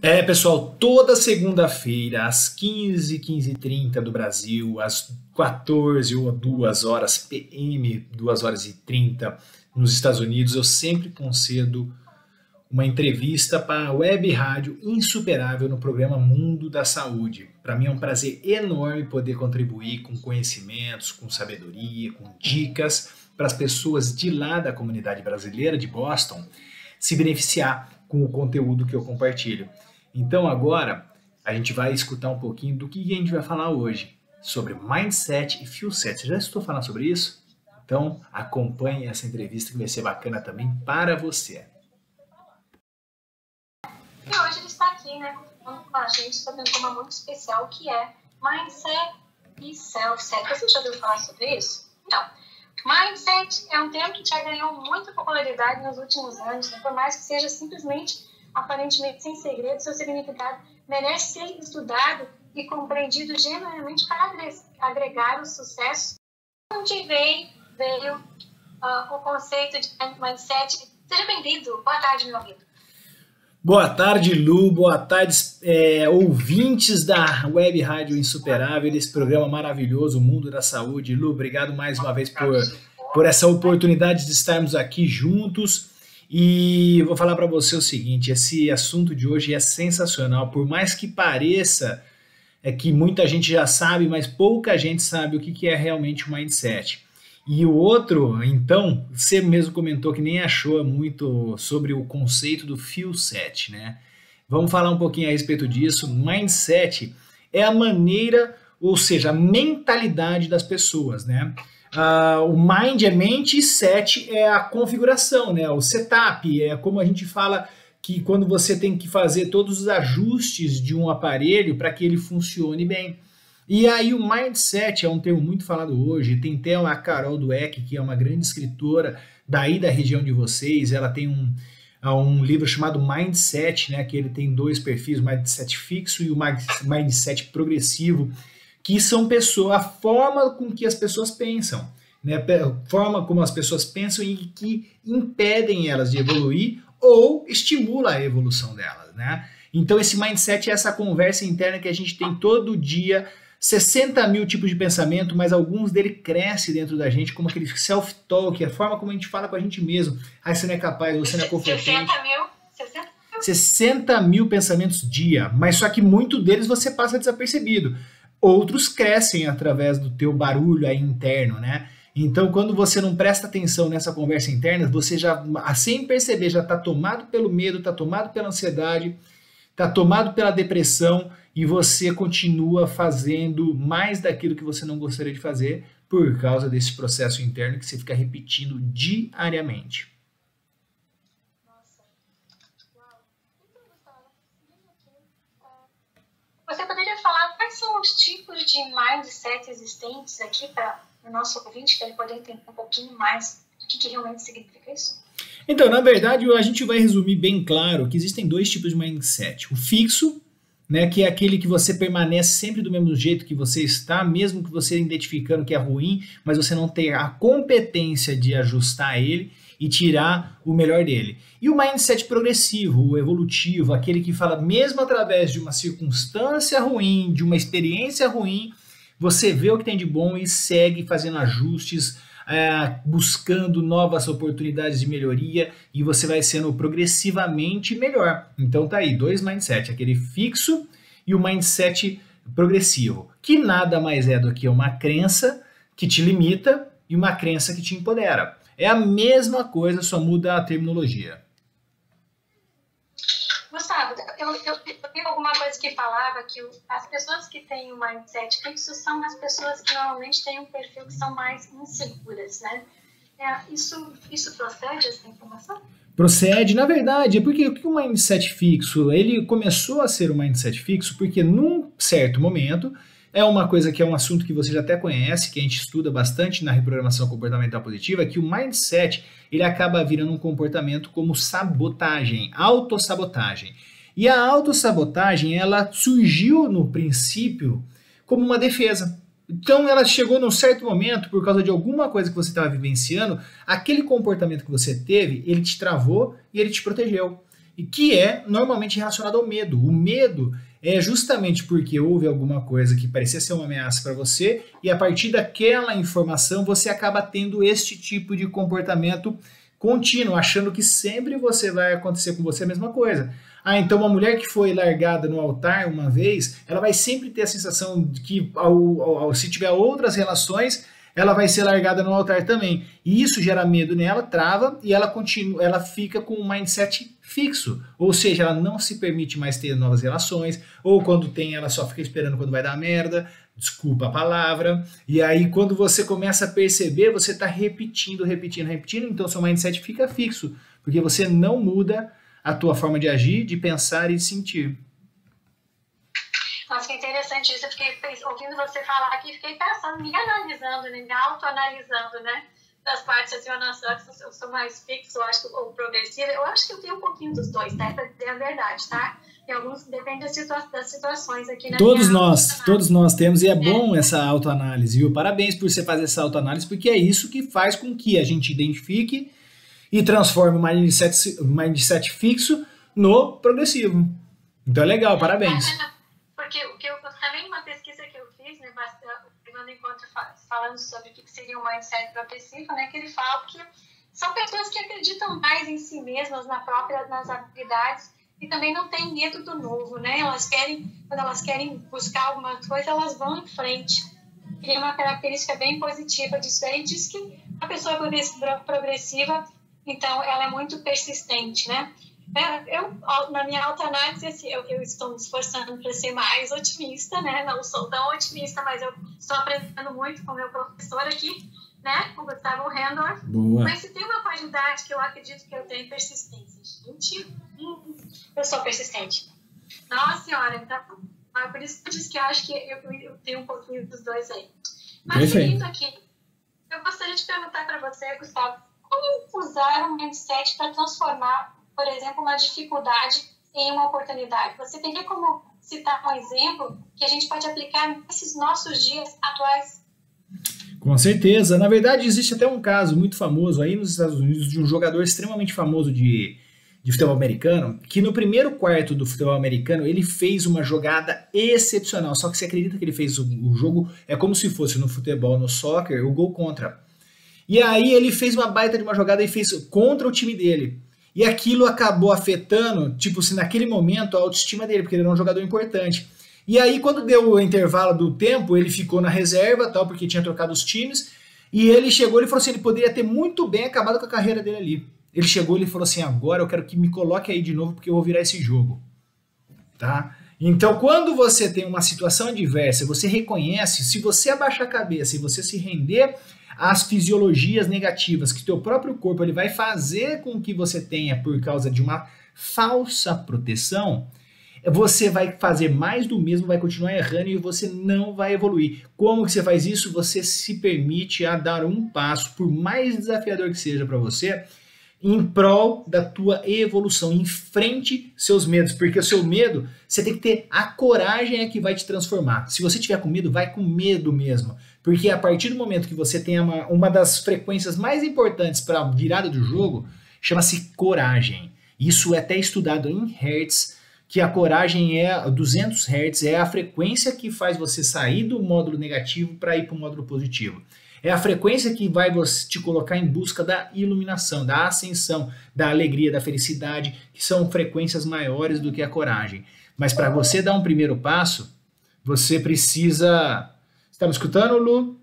Pessoal, toda segunda-feira, às 15h30 do Brasil, às 14 ou 2 horas PM, 2h30 nos Estados Unidos, eu sempre concedo uma entrevista para a Web Rádio Insuperável no programa Mundo da Saúde. Para mim é um prazer enorme poder contribuir com conhecimentos, com sabedoria, com dicas para as pessoas de lá da comunidade brasileira de Boston se beneficiar com o conteúdo que eu compartilho. Então agora a gente vai escutar um pouquinho do que a gente vai falar hoje, sobre Mindset e Fuelset. Você já escutou falar sobre isso? Então acompanhe essa entrevista que vai ser bacana também para você. E hoje ele está aqui, falando com a gente sobre um tema muito especial que é Mindset e Self-Set. Você já ouviu falar sobre isso? Então, Mindset é um termo que já ganhou muita popularidade nos últimos anos, por mais que seja simplesmente, aparentemente sem segredo, seu significado merece ser estudado e compreendido genuinamente para agregar o sucesso. Onde veio o conceito de Mindset? Seja bem-vindo. Boa tarde, meu amigo. Boa tarde, Lu. Boa tarde, ouvintes da Web Rádio Insuperável, desse programa maravilhoso, o Mundo da Saúde. Lu, obrigado mais uma vez por essa oportunidade de estarmos aqui juntos. E vou falar para você o seguinte, esse assunto de hoje é sensacional, por mais que pareça que muita gente já sabe, mas pouca gente sabe o que é realmente o Mindset. E o outro, então, você mesmo comentou que nem achou muito sobre o conceito do Fuelset, né? Vamos falar um pouquinho a respeito disso. Mindset é a maneira, ou seja, a mentalidade das pessoas, né? O mind é mente e set é a configuração, né? O setup é como a gente fala que quando você tem que fazer todos os ajustes de um aparelho para que ele funcione bem. E aí o Mindset é um termo muito falado hoje, tem até a Carol Dweck, que é uma grande escritora daí da região de vocês, ela tem um livro chamado Mindset, né, que ele tem 2 perfis, o Mindset fixo e o Mindset progressivo, que são a forma com que as pessoas pensam, né, a forma como as pessoas pensam e que impedem elas de evoluir ou estimula a evolução delas, né? Então esse Mindset é essa conversa interna que a gente tem todo dia, 60 mil tipos de pensamento, mas alguns dele crescem dentro da gente, como aquele self-talk, a forma como a gente fala com a gente mesmo. Você não é capaz, você não é competente. 60 mil pensamentos dia, mas só que muito deles você passa desapercebido. Outros crescem através do teu barulho aí interno, né? Então, quando você não presta atenção nessa conversa interna, você já, sem perceber, já está tomado pelo medo, está tomado pela ansiedade, está tomado pela depressão e você continua fazendo mais daquilo que você não gostaria de fazer por causa desse processo interno que você fica repetindo diariamente. Nossa, uau. Então, você poderia falar quais são os tipos de mindset existentes aqui para o nosso ouvinte, para ele poder entender um pouquinho mais do que realmente significa isso? Então, na verdade, a gente vai resumir bem claro que existem 2 tipos de mindset. O fixo, né, que é aquele que você permanece sempre do mesmo jeito que você está, mesmo que você identificando que é ruim, mas você não tem a competência de ajustar ele e tirar o melhor dele. E o mindset progressivo, o evolutivo, aquele que fala mesmo através de uma circunstância ruim, de uma experiência ruim, você vê o que tem de bom e segue fazendo ajustes, buscando novas oportunidades de melhoria e você vai sendo progressivamente melhor. Então tá aí, 2 mindset, aquele fixo e o mindset progressivo, que nada mais é do que uma crença que te limita e uma crença que te empodera. É a mesma coisa, só muda a terminologia. Gustavo, eu vi alguma coisa que falava que as pessoas que têm o mindset fixo são as pessoas que normalmente têm um perfil que são mais inseguras, né? Isso procede, essa informação? Procede, na verdade, porque o que o mindset fixo, ele começou a ser um mindset fixo porque num certo momento, é uma coisa que é um assunto que você já até conhece, que a gente estuda bastante na reprogramação comportamental positiva, que o mindset, ele acaba virando um comportamento como sabotagem, autossabotagem. E a autossabotagem, ela surgiu no princípio como uma defesa. Então ela chegou num certo momento, por causa de alguma coisa que você estava vivenciando, aquele comportamento que você teve, ele te travou e ele te protegeu. e que é normalmente relacionado ao medo. O medo é justamente porque houve alguma coisa que parecia ser uma ameaça para você e a partir daquela informação você acaba tendo este tipo de comportamento contínuo, achando que sempre vai acontecer com você a mesma coisa. Ah, então uma mulher que foi largada no altar uma vez, ela vai sempre ter a sensação de que se tiver outras relações, ela vai ser largada no altar também. E isso gera medo nela, trava, e ela fica com um mindset fixo. Ou seja, ela não se permite mais ter novas relações, ou quando tem, ela só fica esperando quando vai dar merda, desculpa a palavra. E aí, quando você começa a perceber, você está repetindo, então seu mindset fica fixo, porque você não muda a tua forma de agir, de pensar e de sentir. Nossa, que interessante isso. Eu fiquei ouvindo você falar aqui, fiquei pensando, me analisando, né? Me autoanalisando, né? Das partes assim, eu não sou, eu sou mais fixo, eu acho, ou progressiva. Eu acho que eu tenho um pouquinho dos dois, tá? Pra dizer a verdade, tá? E alguns depende das situações aqui na Todos nós temos, e é bom essa autoanálise, viu? Parabéns por você fazer essa autoanálise, porque é isso que faz com que a gente identifique e transforme o mindset fixo no progressivo. Então é legal, parabéns. Porque o que eu também uma pesquisa que eu fiz, né, pegando encontro falando sobre o que seria um mindset progressivo, né, que ele fala que são pessoas que acreditam mais em si mesmas, nas habilidades e também não têm medo do novo, né? Quando elas querem buscar alguma coisa, elas vão em frente. E uma característica bem positiva disso aí diz que a pessoa progressiva, então, ela é muito persistente, né? Eu, na minha autoanálise, assim, eu estou me esforçando para ser mais otimista, né? Não sou tão otimista, mas eu estou aprendendo muito com o meu professor aqui, né? Com o Gustavo Rendorf. Boa. Mas se tem uma qualidade que eu acredito que eu tenho, persistência. Gente, eu sou persistente. Nossa Senhora, então, por isso que eu disse que eu acho que eu tenho um pouquinho dos dois aí. Mas, seguindo aqui, eu gostaria de perguntar para você, Gustavo, como usar um mindset para transformar, por exemplo, uma dificuldade em uma oportunidade? Você teria como citar um exemplo que a gente pode aplicar nesses nossos dias atuais? Com certeza. Na verdade, existe até um caso muito famoso aí nos Estados Unidos de um jogador extremamente famoso de futebol americano, que no primeiro quarto do futebol americano ele fez uma jogada excepcional. Só que você acredita que ele fez o jogo, é como se fosse no futebol, no soccer, o gol contra. E aí ele fez uma baita de uma jogada e fez contra o time dele. E aquilo acabou afetando, tipo, se naquele momento, a autoestima dele, porque ele era um jogador importante. E aí, quando deu o intervalo do tempo, ele ficou na reserva, tal, porque tinha trocado os times, e ele chegou e falou assim, ele poderia ter muito bem acabado com a carreira dele ali. Ele chegou e falou assim, agora eu quero que me coloque aí de novo, porque eu vou virar esse jogo. Tá? Então, quando você tem uma situação adversa, você reconhece, se você abaixar a cabeça e você se render às fisiologias negativas que teu próprio corpo ele vai fazer com que você tenha por causa de uma falsa proteção, você vai fazer mais do mesmo, vai continuar errando e você não vai evoluir. Como que você faz isso? Você se permite a dar um passo, por mais desafiador que seja para você, em prol da tua evolução, enfrente seus medos, porque o seu medo, você tem que ter a coragem que vai te transformar. Se você tiver com medo, vai com medo mesmo, porque a partir do momento que você tem uma das frequências mais importantes para a virada do jogo, chama-se coragem. Isso é até estudado em Hertz, que a coragem é 200 Hz, é a frequência que faz você sair do módulo negativo para ir para o módulo positivo. É a frequência que vai te colocar em busca da iluminação, da ascensão, da alegria, da felicidade, que são frequências maiores do que a coragem. Mas para você dar um primeiro passo, você precisa... Está me escutando, Lu?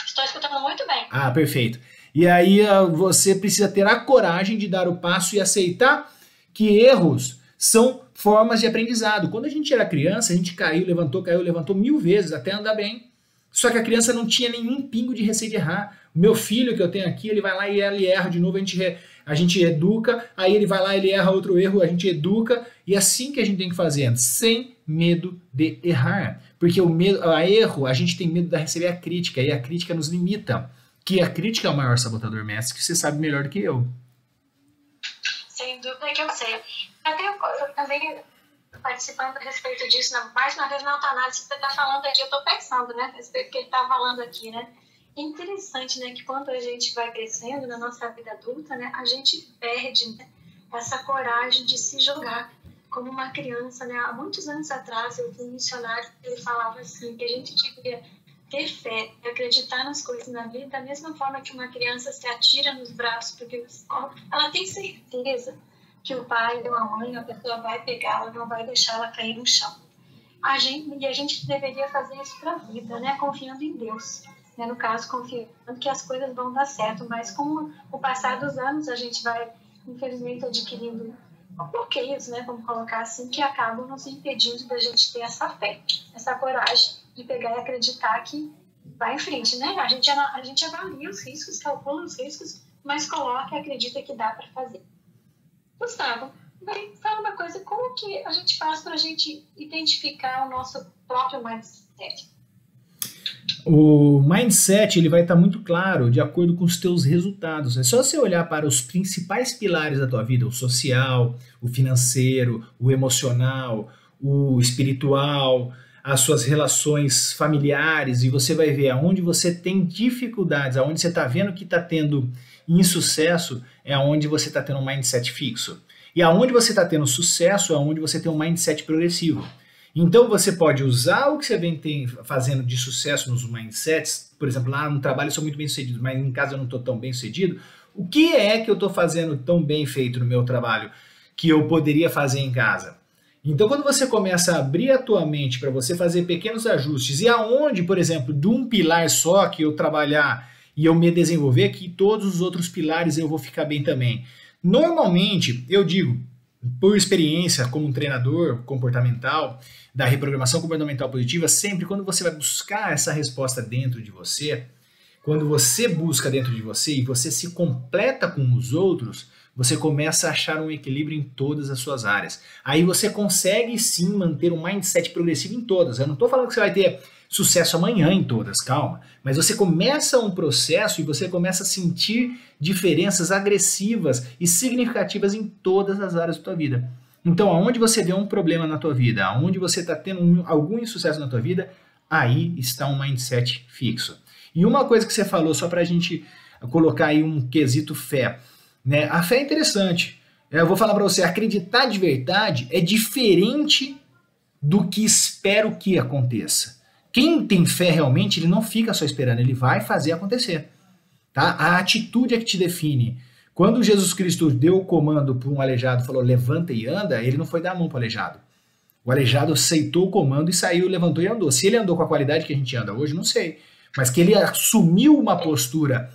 Estou escutando muito bem. Ah, perfeito. E aí você precisa ter a coragem de dar o passo e aceitar que erros são formas de aprendizado. Quando a gente era criança, a gente caiu, levantou 1000 vezes até andar bem. Só que a criança não tinha nenhum pingo de receio de errar. O meu filho que eu tenho aqui, ele vai lá e ele erra de novo, a gente educa, aí ele vai lá, ele erra outro erro, a gente educa, e é assim que a gente tem que fazer, sem medo de errar. Porque o medo, a erro, a gente tem medo de receber a crítica, e a crítica nos limita. Que a crítica é o maior sabotador, mestre, que você sabe melhor do que eu. Sem dúvida que eu sei. Até eu também participando a respeito disso, mais uma vez na autoanálise que você está falando aqui, eu estou pensando, né, a respeito do que ele está falando aqui, né. É interessante, né, que quando a gente vai crescendo na nossa vida adulta, né, a gente perde, né, essa coragem de se jogar como uma criança, né? Há muitos anos atrás eu vi um missionário, ele falava assim, que a gente devia ter fé e acreditar nas coisas na vida da mesma forma que uma criança se atira nos braços porque ela tem certeza que o pai ou a mãe, a pessoa vai pegá-la, não vai deixar ela cair no chão. A gente deveria fazer isso para a vida, né? Confiando em Deus. Né? No caso, confiando que as coisas vão dar certo. Mas com o passar dos anos, a gente vai, infelizmente, adquirindo bloqueios, né? Vamos colocar assim, que acabam nos impedindo da gente ter essa fé, essa coragem de pegar e acreditar que vai em frente, né? A gente avalia os riscos, calcula os riscos, mas coloca e acredita que dá para fazer. Gustavo, fala uma coisa, como que a gente faz para a gente identificar o nosso próprio mindset? O mindset ele vai estar muito claro de acordo com os teus resultados. É só você olhar para os principais pilares da tua vida, o social, o financeiro, o emocional, o espiritual, as suas relações familiares, e você vai ver aonde você tem dificuldades, aonde você está vendo que está tendo insucesso, é aonde você está tendo um mindset fixo. E aonde você está tendo sucesso é aonde você tem um mindset progressivo. Então você pode usar o que você vem fazendo de sucesso nos mindsets, por exemplo, lá no trabalho eu sou muito bem sucedido, mas em casa eu não estou tão bem sucedido. O que é que eu estou fazendo tão bem feito no meu trabalho que eu poderia fazer em casa? Então quando você começa a abrir a tua mente para você fazer pequenos ajustes, e aonde, por exemplo, de um pilar só que eu trabalhar e eu me desenvolver, que todos os outros pilares eu vou ficar bem também. Normalmente, eu digo, por experiência como um treinador comportamental, da reprogramação comportamental positiva, sempre quando você vai buscar essa resposta dentro de você, quando você busca dentro de você e você se completa com os outros, você começa a achar um equilíbrio em todas as suas áreas. Aí você consegue sim manter um mindset progressivo em todas. Eu não estou falando que você vai ter sucesso amanhã em todas, calma. Mas você começa um processo e você começa a sentir diferenças agressivas e significativas em todas as áreas da tua vida. Então, aonde você vê um problema na tua vida, aonde você está tendo algum insucesso na tua vida, aí está um mindset fixo. E uma coisa que você falou, só para a gente colocar aí um quesito fé, né? A fé é interessante. Eu vou falar para você, acreditar de verdade é diferente do que espero que aconteça. Quem tem fé realmente, ele não fica só esperando, ele vai fazer acontecer. Tá? A atitude é que te define. Quando Jesus Cristo deu o comando para um aleijado, falou levanta e anda, ele não foi dar a mão para o aleijado. O aleijado aceitou o comando e saiu, levantou e andou. Se ele andou com a qualidade que a gente anda hoje, não sei. Mas que ele assumiu uma postura.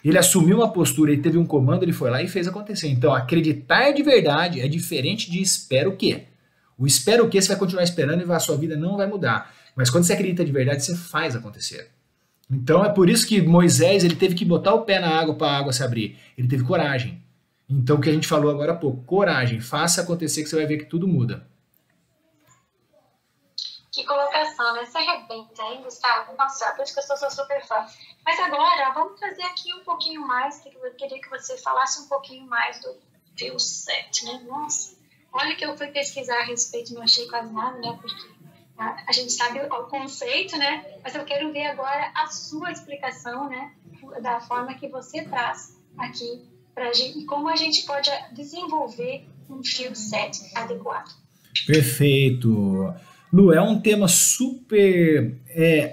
Ele assumiu uma postura e teve um comando, ele foi lá e fez acontecer. Então, acreditar de verdade é diferente de espero o quê? O espero o quê, você vai continuar esperando e a sua vida não vai mudar. Mas quando você acredita de verdade, você faz acontecer. Então é por isso que Moisés ele teve que botar o pé na água para a água se abrir. Ele teve coragem. Então o que a gente falou agora há pouco, coragem, faça acontecer que você vai ver que tudo muda. Que colocação, né? Você arrebenta, hein, Gustavo? Nossa, por isso que eu sou super fã. Mas agora, vamos trazer aqui um pouquinho mais, que eu queria que você falasse um pouquinho mais do Feel Set, né? Nossa, olha que eu fui pesquisar a respeito, não achei quase nada, né? Porque a gente sabe o conceito, né? Mas eu quero ver agora a sua explicação, né? Da forma que você traz aqui pra gente e como a gente pode desenvolver um Feel Set adequado. Perfeito. Lu, é um tema super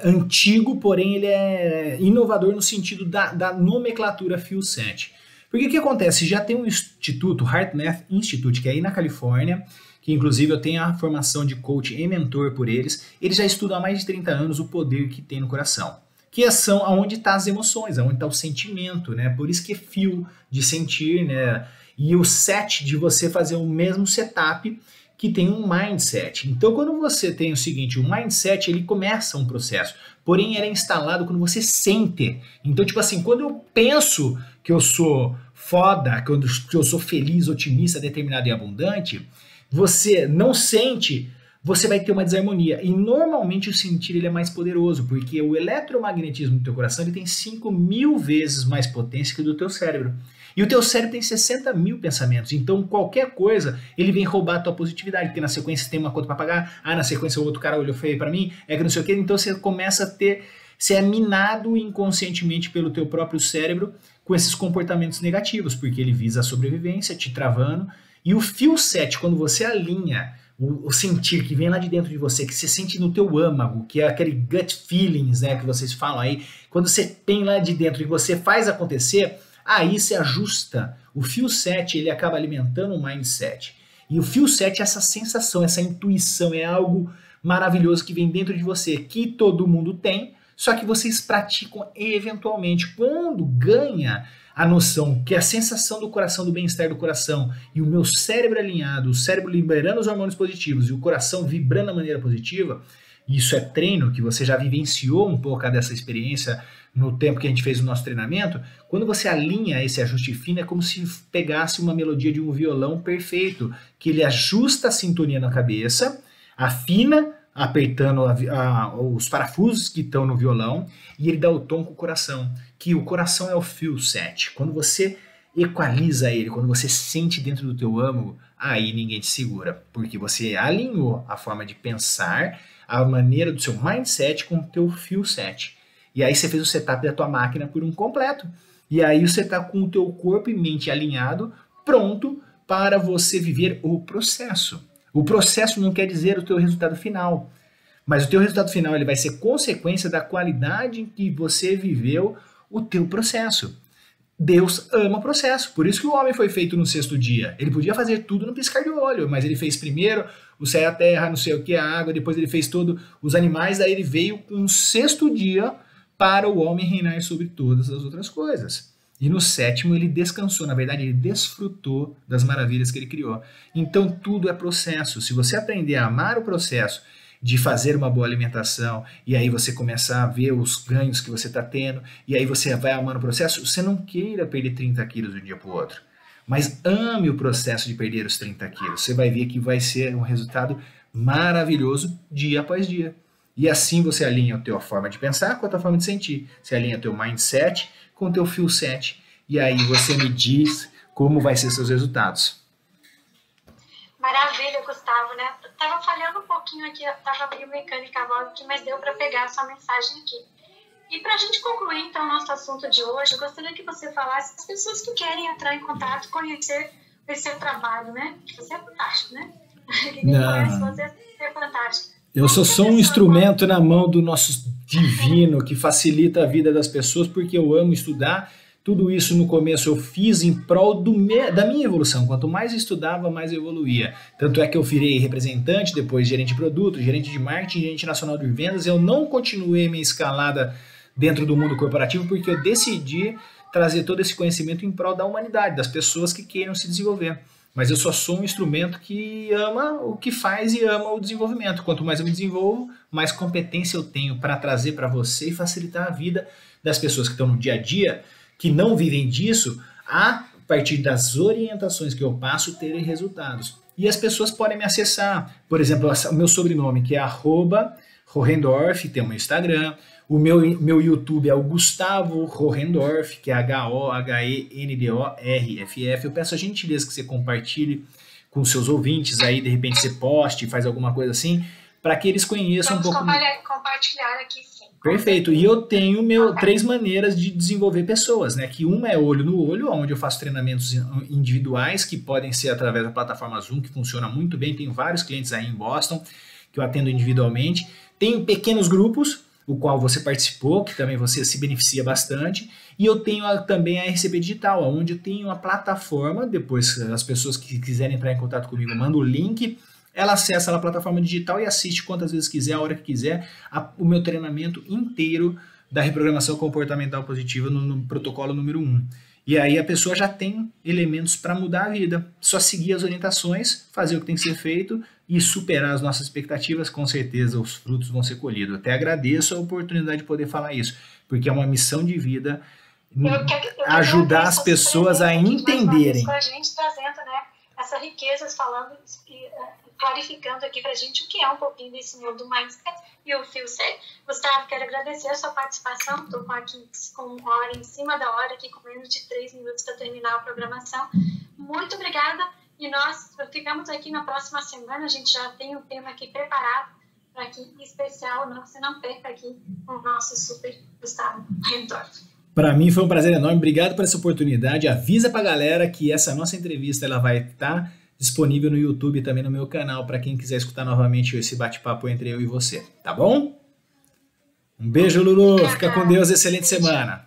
antigo, porém ele é inovador no sentido da nomenclatura Feel Set. Porque o que acontece? Já tem um instituto, HeartMath Institute, que é aí na Califórnia, que inclusive eu tenho a formação de coach e mentor por eles. Eles já estudam há mais de 30 anos o poder que tem no coração. Que são aonde estão as emoções, aonde está o sentimento, né? Por isso que é feel, de sentir, né? E o set, de você fazer o mesmo setup que tem um mindset. Então, quando você tem o seguinte, o mindset, ele começa um processo, porém ele é instalado quando você sente. Então, tipo assim, quando eu penso que eu sou foda, que eu sou feliz, otimista, determinado e abundante, você não sente, você vai ter uma desarmonia. E normalmente o sentir ele é mais poderoso, porque o eletromagnetismo do teu coração ele tem 5.000 vezes mais potência que o do teu cérebro. E o teu cérebro tem 60.000 pensamentos, então qualquer coisa, ele vem roubar a tua positividade, porque na sequência tem uma conta para pagar, na sequência o outro cara olhou feio para mim, que não sei o que, então você começa a ter, você é minado inconscientemente pelo teu próprio cérebro com esses comportamentos negativos, porque ele visa a sobrevivência, te travando. E o feel set, quando você alinha o sentir que vem lá de dentro de você, que você sente no teu âmago, que é aquele gut feelings, né, que vocês falam aí, quando você tem lá de dentro e você faz acontecer, aí você ajusta. O feel set, ele acaba alimentando o mindset. E o feel set é essa sensação, essa intuição, é algo maravilhoso que vem dentro de você, que todo mundo tem, só que vocês praticam eventualmente. Quando ganha a noção que a sensação do coração, do bem-estar do coração, e o meu cérebro alinhado, o cérebro liberando os hormônios positivos e o coração vibrando da maneira positiva, isso é treino, que você já vivenciou um pouco dessa experiência no tempo que a gente fez o nosso treinamento. Quando você alinha esse ajuste fino, é como se pegasse uma melodia de um violão perfeito, que ele ajusta a sintonia na cabeça, afina, apertando os parafusos que estão no violão, e ele dá o tom com o coração, que o coração é o feel set. Quando você equaliza ele, quando você sente dentro do teu âmago, aí ninguém te segura, porque você alinhou a forma de pensar, a maneira do seu mindset com o teu feel set. E aí você fez o setup da tua máquina por um completo. E aí você está com o teu corpo e mente alinhado, pronto para você viver o processo. O processo não quer dizer o teu resultado final, mas o teu resultado final ele vai ser consequência da qualidade em que você viveu o teu processo. Deus ama o processo, por isso que o homem foi feito no sexto dia. Ele podia fazer tudo no piscar de olho, mas ele fez primeiro o céu e a terra, não sei o que, a água, depois ele fez todos os animais, daí ele veio com um sexto dia para o homem reinar sobre todas as outras coisas. E no sétimo ele descansou, na verdade ele desfrutou das maravilhas que ele criou. Então tudo é processo. Se você aprender a amar o processo de fazer uma boa alimentação, e aí você começar a ver os ganhos que você está tendo, e aí você vai amando o processo, você não queira perder 30 quilos de um dia para o outro, mas ame o processo de perder os 30 quilos. Você vai ver que vai ser um resultado maravilhoso dia após dia. E assim você alinha a tua forma de pensar com a tua forma de sentir. Você alinha o teu mindset com o teu feel set. E aí você me diz como vai ser seus resultados. Maravilha, Gustavo, né? Tava falhando um pouquinho aqui, tava meio mecânica a voz aqui, mas deu para pegar a sua mensagem aqui. E para a gente concluir, então, o nosso assunto de hoje, eu gostaria que você falasse as pessoas que querem entrar em contato, conhecer esse seu trabalho, né? Você é fantástico, né? Quem conhece você é fantástico. Eu sou um instrumento na mão do nosso divino que facilita a vida das pessoas, porque eu amo estudar. Tudo isso no começo eu fiz em prol da minha evolução. Quanto mais eu estudava, mais eu evoluía. Tanto é que eu virei representante, depois gerente de produto, gerente de marketing, gerente nacional de vendas. Eu não continuei minha escalada dentro do mundo corporativo porque eu decidi trazer todo esse conhecimento em prol da humanidade, das pessoas que queiram se desenvolver. Mas eu só sou um instrumento que ama o que faz e ama o desenvolvimento. Quanto mais eu me desenvolvo, mais competência eu tenho para trazer para você e facilitar a vida das pessoas que estão no dia a dia, que não vivem disso, a partir das orientações que eu passo, terem resultados. E as pessoas podem me acessar. Por exemplo, o meu sobrenome, que é @Hohendorf, tem o meu Instagram. O meu YouTube é o Gustavo Hohendorf, que é Hohendorff. Eu peço a gentileza que você compartilhe com seus ouvintes aí, de repente você poste, faz alguma coisa assim, para que eles conheçam um pouco. Compartilhar aqui, sim. Perfeito. E eu tenho 3 maneiras de desenvolver pessoas, né? Que uma é olho no olho, onde eu faço treinamentos individuais, que podem ser através da plataforma Zoom, que funciona muito bem. Tenho vários clientes aí em Boston, que eu atendo individualmente. Tenho pequenos grupos, o qual você participou, que também você se beneficia bastante, e eu tenho também a RCP Digital, onde eu tenho a plataforma, depois as pessoas que quiserem entrar em contato comigo, mando o link, ela acessa a plataforma digital e assiste quantas vezes quiser, a hora que quiser, o meu treinamento inteiro da reprogramação comportamental positiva no protocolo número 1. E aí a pessoa já tem elementos para mudar a vida. Só seguir as orientações, fazer o que tem que ser feito e superar as nossas expectativas, com certeza os frutos vão ser colhidos. Até agradeço a oportunidade de poder falar isso, porque é uma missão de vida ajudar as pessoas a entenderem. Com a gente trazendo, né, essa riqueza, falando, clarificando aqui para a gente o que é um pouquinho desse mundo mindset e o feel set. Gustavo, quero agradecer a sua participação. Estou aqui com uma hora em cima da hora, aqui com menos de 3 minutos para terminar a programação. Muito obrigada. E nós ficamos aqui na próxima semana. A gente já tem um tema aqui preparado para aqui especial. Você não perca aqui o nosso super Gustavo Hohendorf. Para mim foi um prazer enorme, obrigado por essa oportunidade. Avisa pra galera que essa nossa entrevista ela vai estar disponível no YouTube e também no meu canal para quem quiser escutar novamente esse bate-papo entre eu e você, tá bom? Um beijo, Lulu, fica com Deus, excelente semana.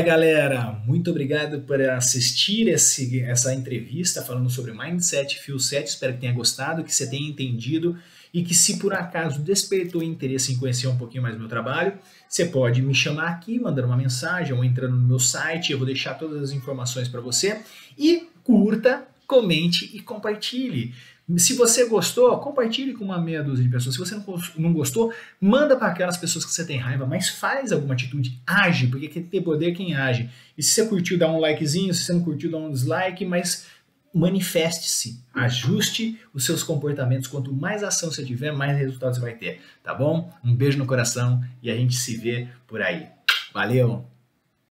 Galera, muito obrigado por assistir essa entrevista falando sobre Mindset Feel 7, espero que tenha gostado, que você tenha entendido e que se por acaso despertou interesse em conhecer um pouquinho mais do meu trabalho, você pode me chamar aqui, mandando uma mensagem ou entrando no meu site, eu vou deixar todas as informações para você e curta, comente e compartilhe. Se você gostou, compartilhe com uma meia dúzia de pessoas. Se você não gostou, manda para aquelas pessoas que você tem raiva, mas faz alguma atitude, age, porque tem poder quem age. E se você curtiu, dá um likezinho, se você não curtiu, dá um dislike, mas manifeste-se, ajuste os seus comportamentos. Quanto mais ação você tiver, mais resultados você vai ter, tá bom? Um beijo no coração e a gente se vê por aí. Valeu!